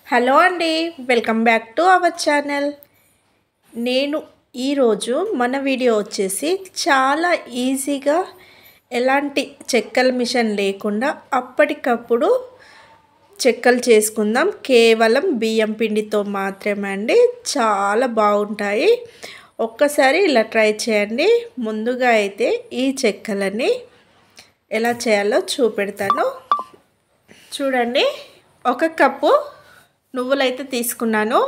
Hello అండి, welcome back to our channel. నేను ఈరోజు మన వీడియో వచ్చేసి చాలా ఈజీగా ఎలాంటి చెక్కల మిషన్ లేకుండా అప్పటికప్పుడు చెక్కలు చేసుకుందాం. కేవలం బియ్యం పిండితో మాత్రమే అండి. చాలా బాగుంటాయి. ఒక్కసారి ఇలా ట్రై చేయండి. ముందుగా అయితే ఈ చెక్కలని ఎలా చేయాలో చూపెడతాను. చూడండి, 1 కప్పు నువ్వులైతే తీసుకున్నాను.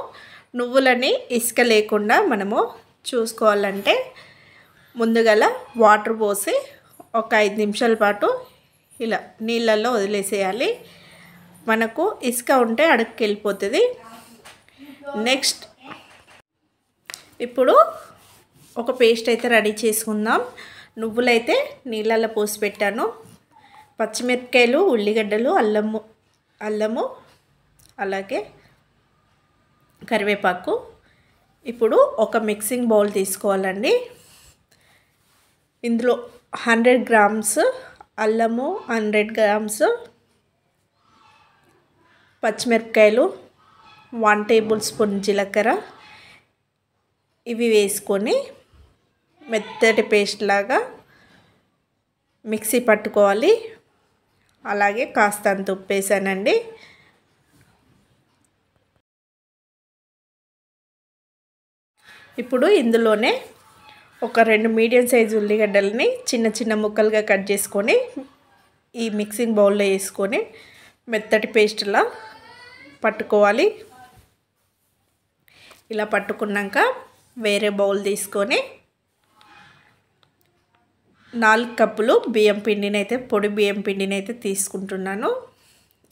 నువ్వులని ఇసుక లేకుండా మనము చూసుకోవాలంటే ముందుగా వాటర్ పోసి ఒక 5 నిమిషాల పాటు ఇలా నీళ్ళల్లో వదిలేసేయాలి. మనకు ఇసుక ఉంటే అడుగుకి వెళ్ళిపోతుంది. నెక్స్ట్ ఇప్పుడు ఒక పేస్ట్ అయితే రెడీ చేసుకుందాం. నువ్వులైతే నీళ్ళల్లో పోసి పెట్టాను. పచ్చిమిరపకాయలు, ఉల్లిగడ్డలు, అల్లము అలాగే కరివేపాకు. ఇప్పుడు ఒక మిక్సింగ్ బౌల్ తీసుకోవాలండి. ఇందులో 100 గ్రామ్స్ అల్లము, 100 గ్రామ్స్ పచ్చిమిరపకాయలు, 1 టేబుల్ స్పూన్ జీలకర్ర ఇవి వేసుకొని మెత్తటి పేస్ట్ లాగా మిక్సీ పట్టుకోవాలి. అలాగే కాస్తంత ఉప్పు వేసానండి. ఇప్పుడు ఇందులోనే ఒక 2 మీడియం సైజు ఉల్లిగడ్డలని చిన్న చిన్న ముక్కలుగా కట్ చేసుకొని ఈ మిక్సింగ్ బౌల్లో వేసుకొని మెత్తటి పేస్ట్లా పట్టుకోవాలి. ఇలా పట్టుకున్నాక వేరే బౌల్ తీసుకొని 4 కప్పులు బియ్యం పిండిని అయితే పొడి బియ్యం పిండిని అయితే తీసుకుంటున్నాను.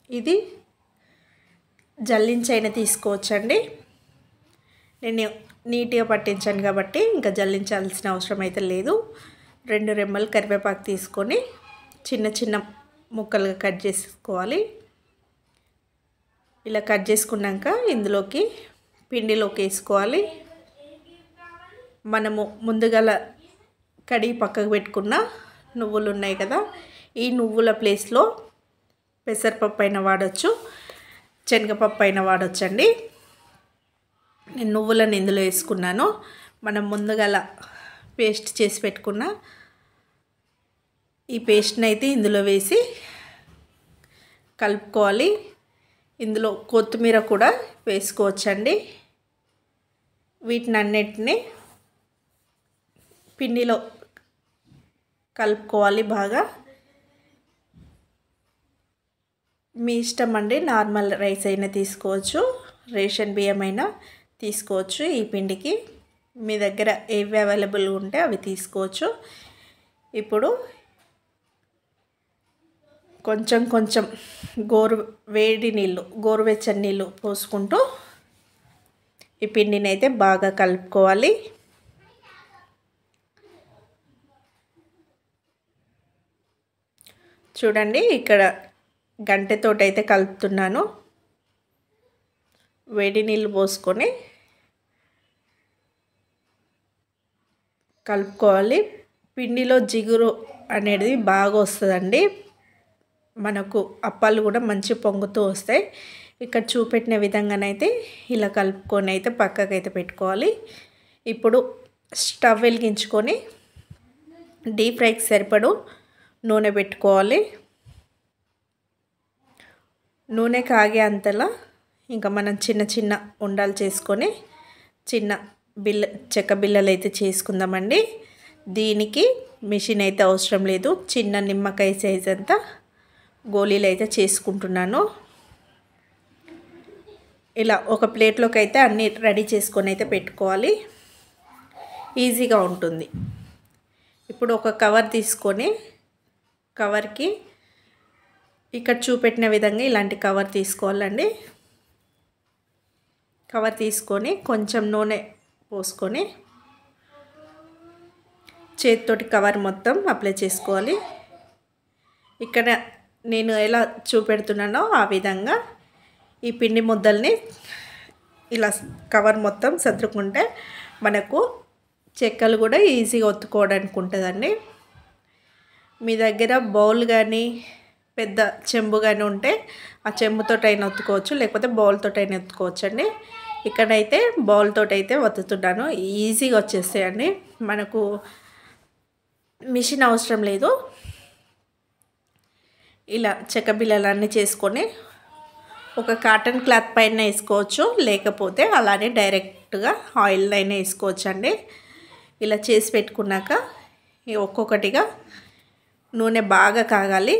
ఇది జల్లించైనా తీసుకోవచ్చండి. నేను నీట్గా పట్టించాను కాబట్టి ఇంకా జల్లించాల్సిన అవసరం అయితే లేదు. 2 రెమ్మలు కరివేపాకు తీసుకొని చిన్న చిన్న ముక్కలుగా కట్ చేసుకోవాలి. ఇలా కట్ చేసుకున్నాక ఇందులోకి పిండిలోకి వేసుకోవాలి. మనము ముందుగా కడిగి పక్కకు పెట్టుకున్న నువ్వులు ఉన్నాయి కదా, ఈ నువ్వుల ప్లేస్లో పెసరపప్పు అయినా వాడచ్చు, శనగపప్పు అయినా వాడచ్చండి. నేను నువ్వులను ఇందులో వేసుకున్నాను. మనం ముందుగా పేస్ట్ చేసి పెట్టుకున్న ఈ పేస్ట్ని అయితే ఇందులో వేసి కలుపుకోవాలి. ఇందులో కొత్తిమీర కూడా వేసుకోవచ్చండి. వీటిని అన్నిటిని పిండిలో కలుపుకోవాలి బాగా. మీ ఇష్టం అండి. నార్మల్ రైస్ అయినా తీసుకోవచ్చు, రేషన్ బియ్యం అయినా తీసుకోవచ్చు. ఈ పిండికి మీ దగ్గర ఏవి అవైలబుల్ ఉంటే అవి తీసుకోవచ్చు. ఇప్పుడు కొంచెం కొంచెం గోరువెచ్చని నీళ్ళు పోసుకుంటూ ఈ పిండిని అయితే బాగా కలుపుకోవాలి. చూడండి, ఇక్కడ గంటెతోటి అయితే కలుపుతున్నాను. వేడి నీళ్ళు పోసుకొని కలుపుకోవాలి. పిండిలో జిగురు అనేది బాగా వస్తుందండి. మనకు అప్పాలు కూడా మంచి పొంగుతూ వస్తాయి. ఇక్కడ చూపెట్టిన విధంగానైతే ఇలా కలుపుకొని అయితే పక్కకైతే పెట్టుకోవాలి. ఇప్పుడు స్టవ్ వెలిగించుకొని డీప్ ఫ్రైకి సరిపడు నూనె పెట్టుకోవాలి. నూనె కాగే అంతలా ఇంకా మనం చిన్న చిన్న ఉండాలు చేసుకొని చిన్న చెక్క బిల్లలు అయితే చేసుకుందామండి. దీనికి మిషన్ అయితే అవసరం లేదు. చిన్న నిమ్మకాయ సైజ్ అంతా గోళీలు అయితే చేసుకుంటున్నాను. ఇలా ఒక ప్లేట్లోకి అయితే అన్నీ రెడీ చేసుకొని అయితే పెట్టుకోవాలి. ఈజీగా ఉంటుంది. ఇప్పుడు ఒక కవర్ తీసుకొని కవర్కి ఇక్కడ చూపెట్టిన విధంగా ఇలాంటి కవర్ తీసుకోవాలండి. కవర్ తీసుకొని కొంచెం నూనె పోసుకొని చేతితోటి కవర్ మొత్తం అప్లై చేసుకోవాలి. ఇక్కడ నేను ఎలా చూపెడుతున్నానో ఆ విధంగా ఈ పిండి ముద్దల్ని ఇలా కవర్ మొత్తం సర్దుకుంటే మనకు చెక్కలు కూడా ఈజీగా ఒత్తుకోవడానికి ఉంటుందండి. మీ దగ్గర బౌల్ కానీ పెద్ద చెంబు కానీ ఉంటే ఆ చెంబుతోటైనా ఒత్తుకోవచ్చు, లేకపోతే బౌల్తోటైనా ఒత్తుకోవచ్చు అండి. ఇక్కడైతే బౌల్తోటైతే ఒత్తుతున్నాను. ఈజీగా వచ్చేస్తాయండి, మనకు మిషన్ అవసరం లేదు. ఇలా చెక్క బిళ్ళలన్నీ చేసుకొని ఒక కాటన్ క్లాత్ పైన వేసుకోవచ్చు, లేకపోతే అలానే డైరెక్ట్గా ఆయిల్ అయినా వేసుకోవచ్చు అండి. ఇలా చేసి పెట్టుకున్నాక ఒక్కొక్కటిగా నూనె బాగా కాగాలి.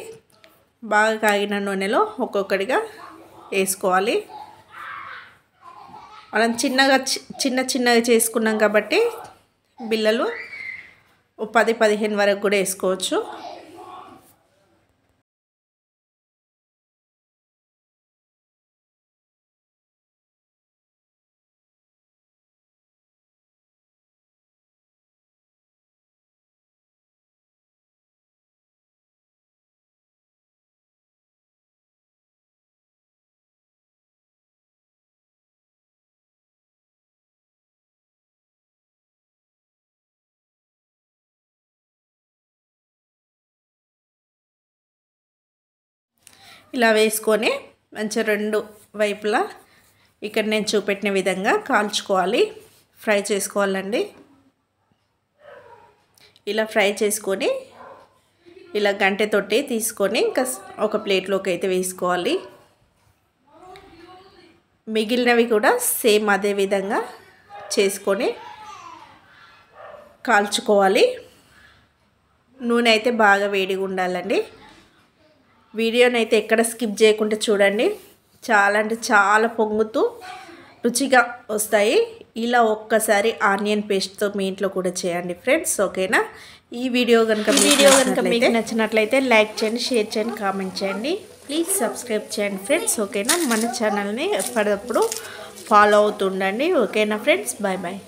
బాగా కాగిన నూనెలో ఒక్కొక్కటిగా వేసుకోవాలి. మనం చిన్నగా చేసుకున్నాం కాబట్టి బిళ్ళలు 10-15 వరకు కూడా వేసుకోవచ్చు. ఇలా వేసుకొని మంచిగా రెండు వైపులా ఇక్కడ నేను చూపెట్టిన విధంగా కాల్చుకోవాలి, ఫ్రై చేసుకోవాలండి. ఇలా ఫ్రై చేసుకొని ఇలా గంటెతోటి తీసుకొని ఇంకా ఒక ప్లేట్లోకి అయితే వేసుకోవాలి. మిగిలినవి కూడా సేమ్ అదే విధంగా చేసుకొని కాల్చుకోవాలి. నూనె అయితే బాగా వేడిగా ఉండాలండి. వీడియోని అయితే ఎక్కడ స్కిప్ చేయకుండా చూడండి. చాలా అంటే చాలా పొంగుతూ రుచిగా వస్తాయి. ఇలా ఒక్కసారి ఆనియన్ పేస్ట్తో మీ ఇంట్లో కూడా చేయండి ఫ్రెండ్స్, ఓకేనా? ఈ వీడియో కనుక మీకు నచ్చినట్లయితే లైక్ చేయండి, షేర్ చేయండి, కామెంట్ చేయండి. ప్లీజ్ సబ్స్క్రైబ్ చేయండి ఫ్రెండ్స్, ఓకేనా? మన ఛానల్ని ఎప్పటికప్పుడు ఫాలో అవుతుండండి, ఓకేనా ఫ్రెండ్స్? Bye bye.